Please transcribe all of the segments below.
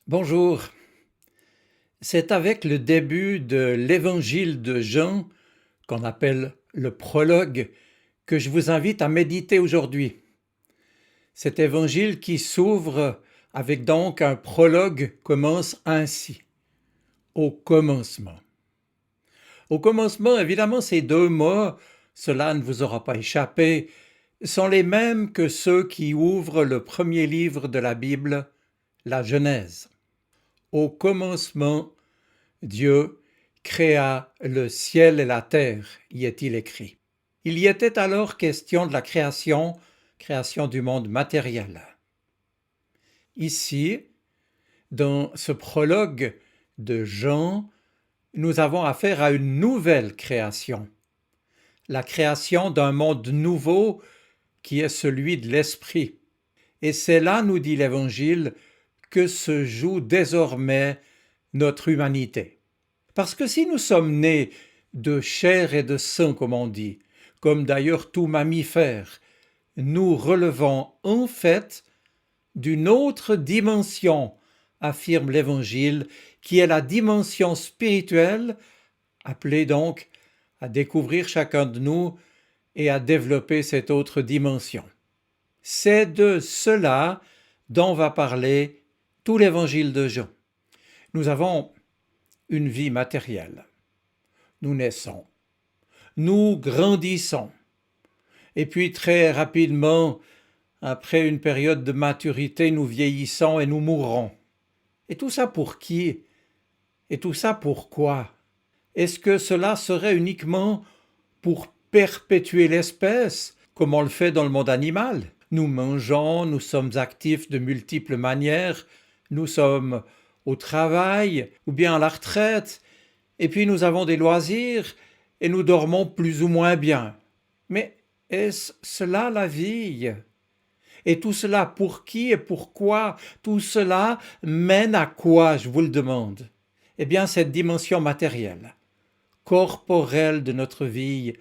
Bonjour, c'est avec le début de l'évangile de Jean, qu'on appelle le prologue, que je vous invite à méditer aujourd'hui. Cet évangile qui s'ouvre avec donc un prologue commence ainsi, au commencement. Au commencement, évidemment, ces deux mots, cela ne vous aura pas échappé, sont les mêmes que ceux qui ouvrent le premier livre de la Bible, la Genèse. Au commencement, Dieu créa le ciel et la terre, y est-il écrit. Il y était alors question de la création du monde matériel. Ici, dans ce prologue de Jean, nous avons affaire à une nouvelle création, la création d'un monde nouveau qui est celui de l'Esprit. Et c'est là, nous dit l'Évangile, que se joue désormais notre humanité. Parce que si nous sommes nés de chair et de sang, comme on dit, comme d'ailleurs tout mammifère, nous relevons en fait d'une autre dimension, affirme l'Évangile, qui est la dimension spirituelle, appelée donc à découvrir chacun de nous et à développer cette autre dimension. C'est de cela dont va parler tout l'Évangile de Jean. Nous avons une vie matérielle. Nous naissons, nous grandissons, et puis très rapidement, après une période de maturité, nous vieillissons et nous mourrons. Et tout ça pour qui? Et tout ça pourquoi? Est-ce que cela serait uniquement pour perpétuer l'espèce, comme on le fait dans le monde animal? Nous mangeons, nous sommes actifs de multiples manières, nous sommes au travail ou bien à la retraite, et puis nous avons des loisirs et nous dormons plus ou moins bien. Mais est-ce cela la vie? Et tout cela pour qui et pourquoi? Tout cela mène à quoi, je vous le demande? Eh bien, cette dimension matérielle, corporelle de notre vie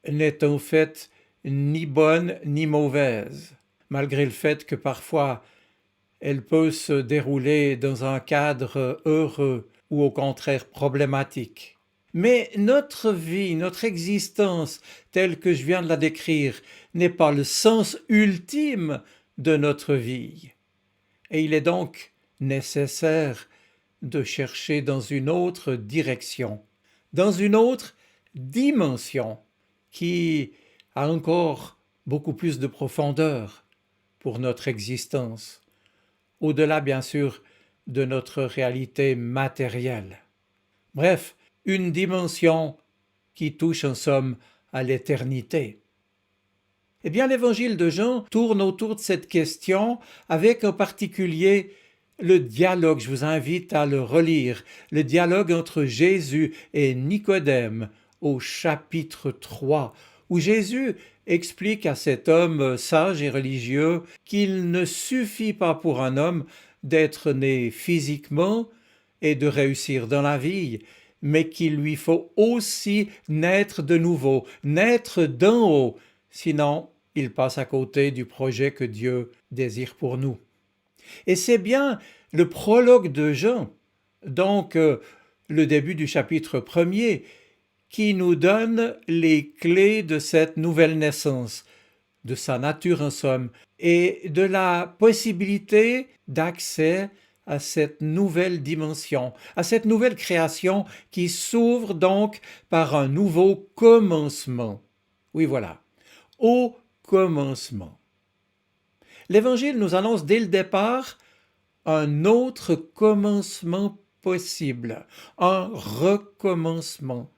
n'est en fait ni bonne ni mauvaise, malgré le fait que parfois elle peut se dérouler dans un cadre heureux ou au contraire problématique. Mais notre vie, notre existence, telle que je viens de la décrire, n'est pas le sens ultime de notre vie. Et il est donc nécessaire de chercher dans une autre direction, dans une autre dimension, qui a encore beaucoup plus de profondeur pour notre existence, au-delà bien sûr de notre réalité matérielle. Bref, une dimension qui touche en somme à l'éternité. Eh bien, l'évangile de Jean tourne autour de cette question avec en particulier le dialogue, je vous invite à le relire, le dialogue entre Jésus et Nicodème au chapitre 3, où Jésus explique à cet homme sage et religieux qu'il ne suffit pas pour un homme d'être né physiquement et de réussir dans la vie, mais qu'il lui faut aussi naître de nouveau, naître d'en haut, sinon il passe à côté du projet que Dieu désire pour nous. Et c'est bien le prologue de Jean, donc le début du chapitre 1er, qui nous donne les clés de cette nouvelle naissance, de sa nature en somme, et de la possibilité d'accès à cette nouvelle dimension, à cette nouvelle création qui s'ouvre donc par un nouveau commencement. Oui, voilà, au commencement. L'Évangile nous annonce dès le départ un autre commencement possible, un recommencement.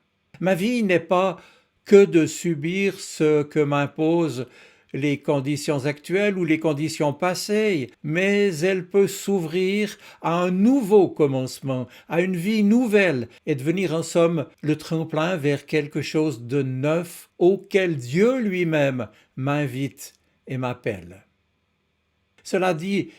Ma vie n'est pas que de subir ce que m'imposent les conditions actuelles ou les conditions passées, mais elle peut s'ouvrir à un nouveau commencement, à une vie nouvelle, et devenir en somme le tremplin vers quelque chose de neuf auquel Dieu lui-même m'invite et m'appelle. Cela dit,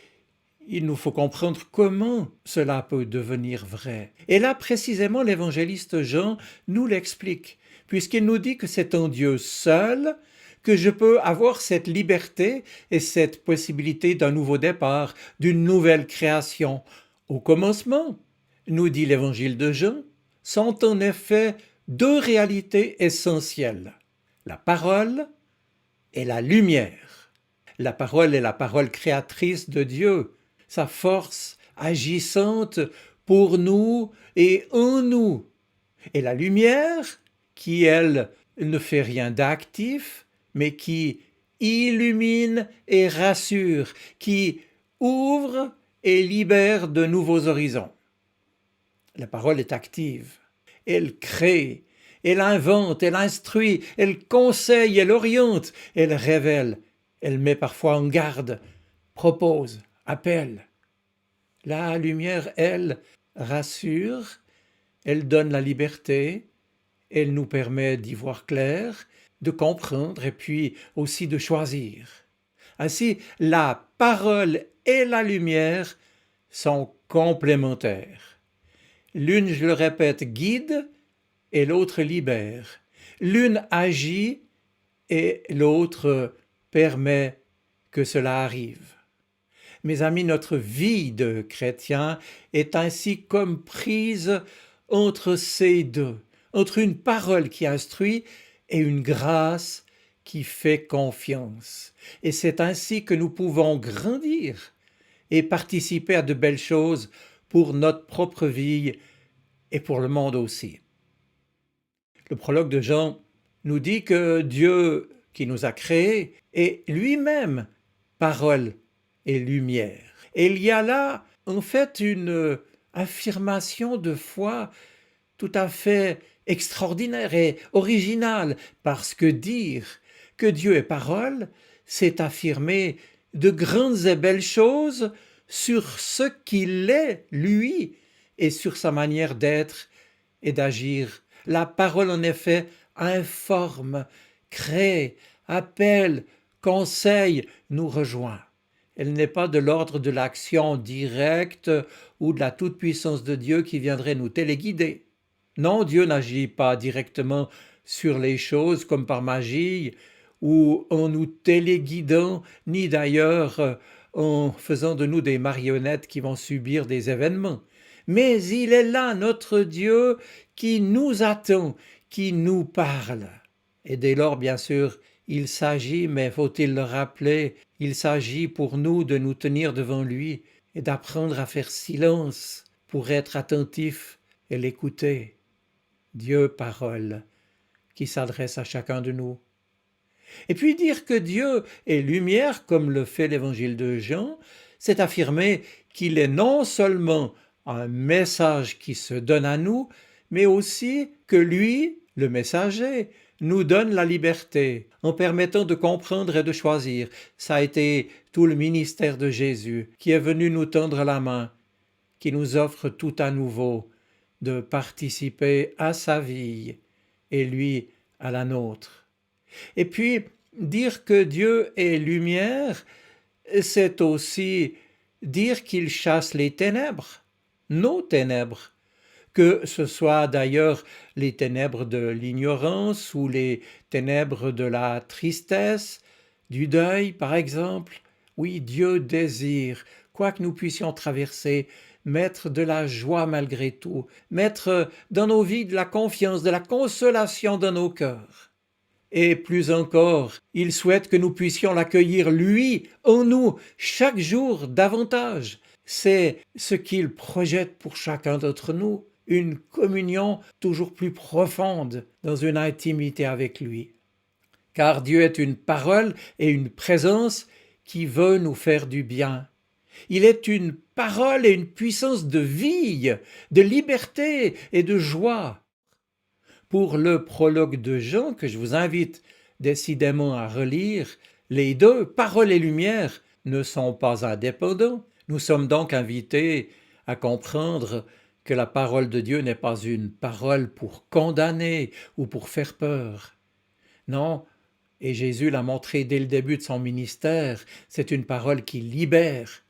il nous faut comprendre comment cela peut devenir vrai. Et là, précisément, l'évangéliste Jean nous l'explique, puisqu'il nous dit que c'est en Dieu seul que je peux avoir cette liberté et cette possibilité d'un nouveau départ, d'une nouvelle création, Au commencement, nous dit l'évangile de Jean, sont en effet deux réalités essentielles, la parole et la lumière. La parole est la parole créatrice de Dieu, sa force agissante pour nous et en nous. Et la lumière, qui, elle, ne fait rien d'actif, mais qui illumine et rassure, qui ouvre et libère de nouveaux horizons. La parole est active. Elle crée, elle invente, elle instruit, elle conseille, elle oriente, elle révèle, elle met parfois en garde, propose, appelle. La lumière, elle, rassure, elle donne la liberté, elle nous permet d'y voir clair, de comprendre et puis aussi de choisir. Ainsi, la parole et la lumière sont complémentaires. L'une, je le répète, guide et l'autre libère. L'une agit et l'autre permet que cela arrive. Mes amis, notre vie de chrétien est ainsi comme prise entre ces deux, entre une parole qui instruit et une grâce qui fait confiance. Et c'est ainsi que nous pouvons grandir et participer à de belles choses pour notre propre vie et pour le monde aussi. Le prologue de Jean nous dit que Dieu qui nous a créés est lui-même parole et lumière. Et il y a là, en fait, une affirmation de foi tout à fait extraordinaire et originale, parce que dire que Dieu est parole, c'est affirmer de grandes et belles choses sur ce qu'il est, lui, et sur sa manière d'être et d'agir. La parole, en effet, informe, crée, appelle, conseille, nous rejoint. Elle n'est pas de l'ordre de l'action directe ou de la toute-puissance de Dieu qui viendrait nous téléguider. Non, Dieu n'agit pas directement sur les choses comme par magie ou en nous téléguidant, ni d'ailleurs en faisant de nous des marionnettes qui vont subir des événements. Mais il est là, notre Dieu, qui nous attend, qui nous parle. Et dès lors, bien sûr, il s'agit, mais faut-il le rappeler, il s'agit pour nous de nous tenir devant lui et d'apprendre à faire silence pour être attentif et l'écouter. Dieu parole qui s'adresse à chacun de nous. Et puis dire que Dieu est lumière, comme le fait l'évangile de Jean, c'est affirmer qu'il est non seulement un message qui se donne à nous, mais aussi que lui, le messager, nous donne la liberté en permettant de comprendre et de choisir. Ça a été tout le ministère de Jésus qui est venu nous tendre la main, qui nous offre tout à nouveau de participer à sa vie et lui à la nôtre. Et puis, dire que Dieu est lumière, c'est aussi dire qu'il chasse les ténèbres, nos ténèbres, que ce soit d'ailleurs les ténèbres de l'ignorance ou les ténèbres de la tristesse, du deuil par exemple. Oui, Dieu désire, quoi que nous puissions traverser, mettre de la joie malgré tout, mettre dans nos vies de la confiance, de la consolation dans nos cœurs. Et plus encore, il souhaite que nous puissions l'accueillir, lui, en nous, chaque jour davantage. C'est ce qu'il projette pour chacun d'entre nous, une communion toujours plus profonde dans une intimité avec lui. Car Dieu est une parole et une présence qui veut nous faire du bien. Il est une parole et une puissance de vie, de liberté et de joie. Pour le prologue de Jean, que je vous invite décidément à relire, les deux, parole et lumière, ne sont pas indépendants. Nous sommes donc invités à comprendre que la parole de Dieu n'est pas une parole pour condamner ou pour faire peur. Non, et Jésus l'a montré dès le début de son ministère, c'est une parole qui libère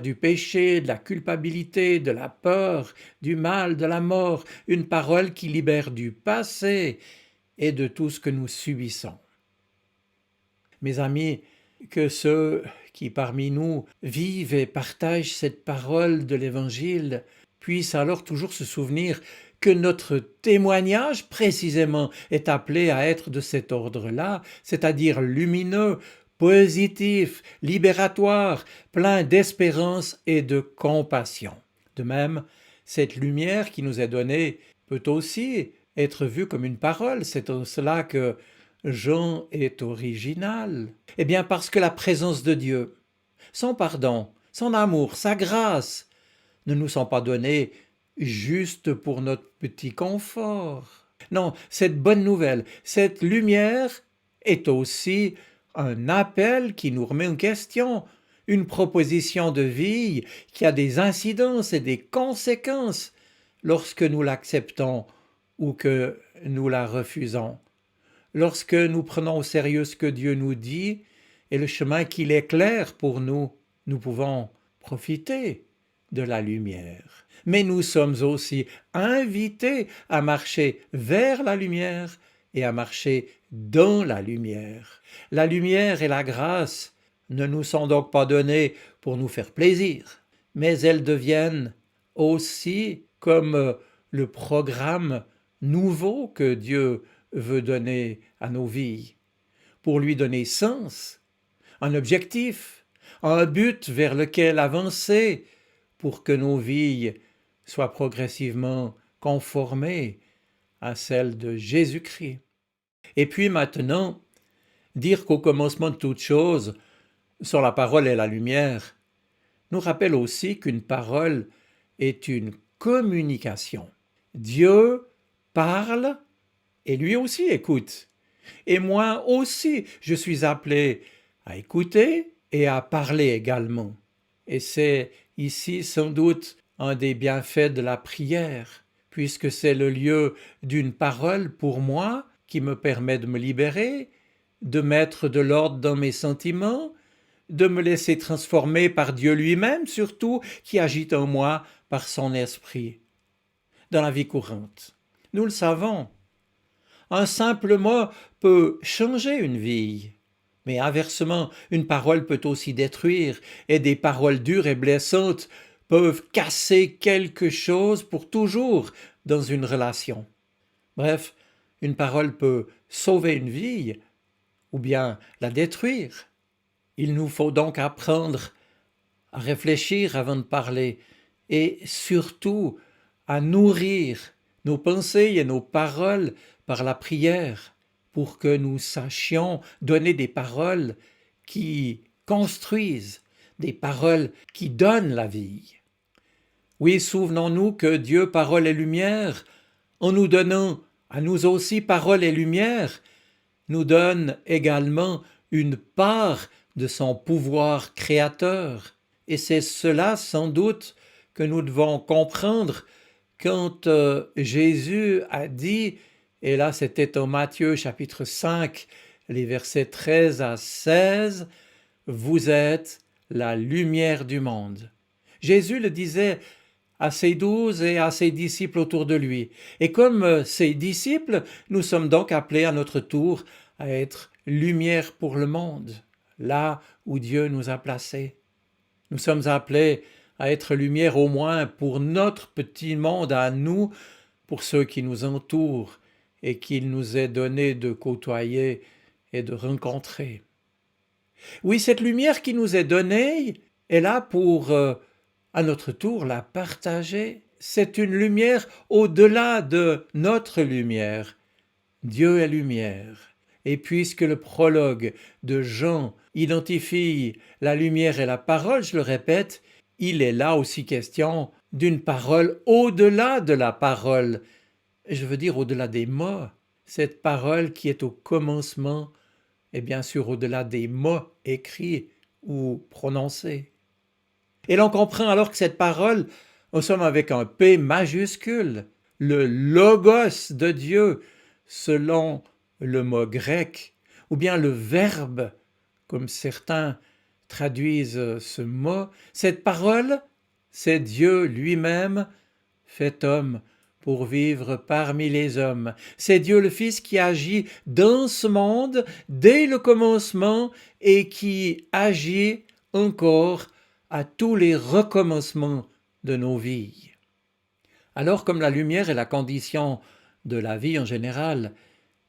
du péché, de la culpabilité, de la peur, du mal, de la mort, une parole qui libère du passé et de tout ce que nous subissons. Mes amis, que ceux qui parmi nous vivent et partagent cette parole de l'Évangile puissent alors toujours se souvenir que notre témoignage précisément est appelé à être de cet ordre-là, c'est-à-dire lumineux, positif, libératoire, plein d'espérance et de compassion. De même, cette lumière qui nous est donnée peut aussi être vue comme une parole. C'est en cela que Jean est original. Eh bien parce que la présence de Dieu, son pardon, son amour, sa grâce ne nous sont pas donnés juste pour notre petit confort. Non, cette bonne nouvelle, cette lumière est aussi un appel qui nous remet en question, une proposition de vie qui a des incidences et des conséquences lorsque nous l'acceptons ou que nous la refusons. Lorsque nous prenons au sérieux ce que Dieu nous dit et le chemin qu'il éclaire pour nous, nous pouvons profiter de la lumière. Mais nous sommes aussi invités à marcher vers la lumière et à marcher dans la lumière. La lumière et la grâce ne nous sont donc pas données pour nous faire plaisir, mais elles deviennent aussi comme le programme nouveau que Dieu veut donner à nos vies, pour lui donner sens, un objectif, un but vers lequel avancer, pour que nos vies soient progressivement conformées à celles de Jésus-Christ. Et puis maintenant, dire qu'au commencement de toute chose sont la parole et la lumière, nous rappelle aussi qu'une parole est une communication. Dieu parle et lui aussi écoute. Et moi aussi, je suis appelé à écouter et à parler également. Et c'est ici sans doute un des bienfaits de la prière, puisque c'est le lieu d'une parole pour moi qui me permet de me libérer, de mettre de l'ordre dans mes sentiments, de me laisser transformer par Dieu lui-même, surtout, qui agit en moi par son esprit. Dans la vie courante, nous le savons, un simple mot peut changer une vie. Mais inversement, une parole peut aussi détruire, et des paroles dures et blessantes peuvent casser quelque chose pour toujours dans une relation. Bref, une parole peut sauver une vie ou bien la détruire. Il nous faut donc apprendre à réfléchir avant de parler et surtout à nourrir nos pensées et nos paroles par la prière, pour que nous sachions donner des paroles qui construisent, des paroles qui donnent la vie. Oui, souvenons-nous que Dieu, parole et lumière, en nous donnant à nous aussi parole et lumière, nous donne également une part de son pouvoir créateur. Et c'est cela, sans doute, que nous devons comprendre quand Jésus a dit, et là c'était en Matthieu chapitre 5, les versets 13 à 16, « Vous êtes la lumière du monde ». Jésus le disait à ses 12 et à ses disciples autour de lui. Et comme ses disciples, nous sommes donc appelés à notre tour à être lumière pour le monde, là où Dieu nous a placés. Nous sommes appelés à être lumière au moins pour notre petit monde à nous, pour ceux qui nous entourent et qu'il nous est donné de côtoyer et de rencontrer. Oui, cette lumière qui nous est donnée est là pour, à notre tour, la partager. C'est une lumière au-delà de notre lumière. Dieu est lumière. Et puisque le prologue de Jean identifie la lumière et la parole, je le répète, il est là aussi question d'une parole au-delà de la parole. Je veux dire au-delà des mots. Cette parole qui est au commencement est bien sûr au-delà des mots écrits ou prononcés. Et l'on comprend alors que cette parole, nous sommes avec un P majuscule, le logos de Dieu, selon le mot grec, ou bien le verbe, comme certains traduisent ce mot. Cette parole, c'est Dieu lui-même fait homme pour vivre parmi les hommes. C'est Dieu le Fils qui agit dans ce monde dès le commencement et qui agit encore à tous les recommencements de nos vies. Alors comme la lumière est la condition de la vie en général,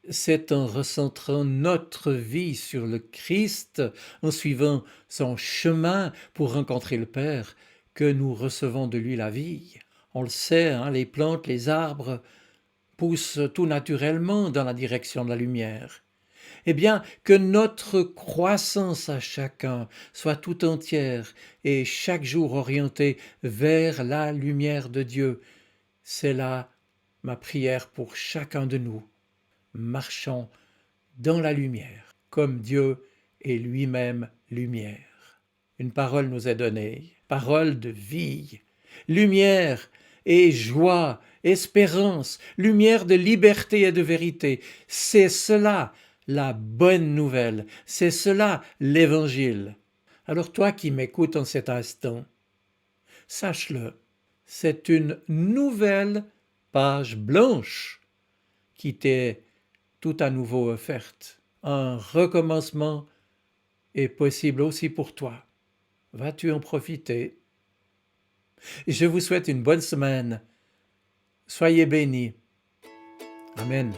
c'est en recentrant notre vie sur le Christ, en suivant son chemin pour rencontrer le Père, que nous recevons de lui la vie. On le sait, hein, les plantes, les arbres poussent tout naturellement dans la direction de la lumière. Eh bien, que notre croissance à chacun soit tout entière et chaque jour orientée vers la lumière de Dieu. C'est là ma prière pour chacun de nous. Marchons dans la lumière, comme Dieu est lui-même lumière. Une parole nous est donnée, parole de vie, lumière et joie, espérance, lumière de liberté et de vérité. C'est cela la bonne nouvelle, c'est cela l'évangile. Alors toi qui m'écoutes en cet instant, sache-le, c'est une nouvelle page blanche qui t'est tout à nouveau offerte. Un recommencement est possible aussi pour toi. Vas-tu en profiter? Je vous souhaite une bonne semaine. Soyez bénis. Amen.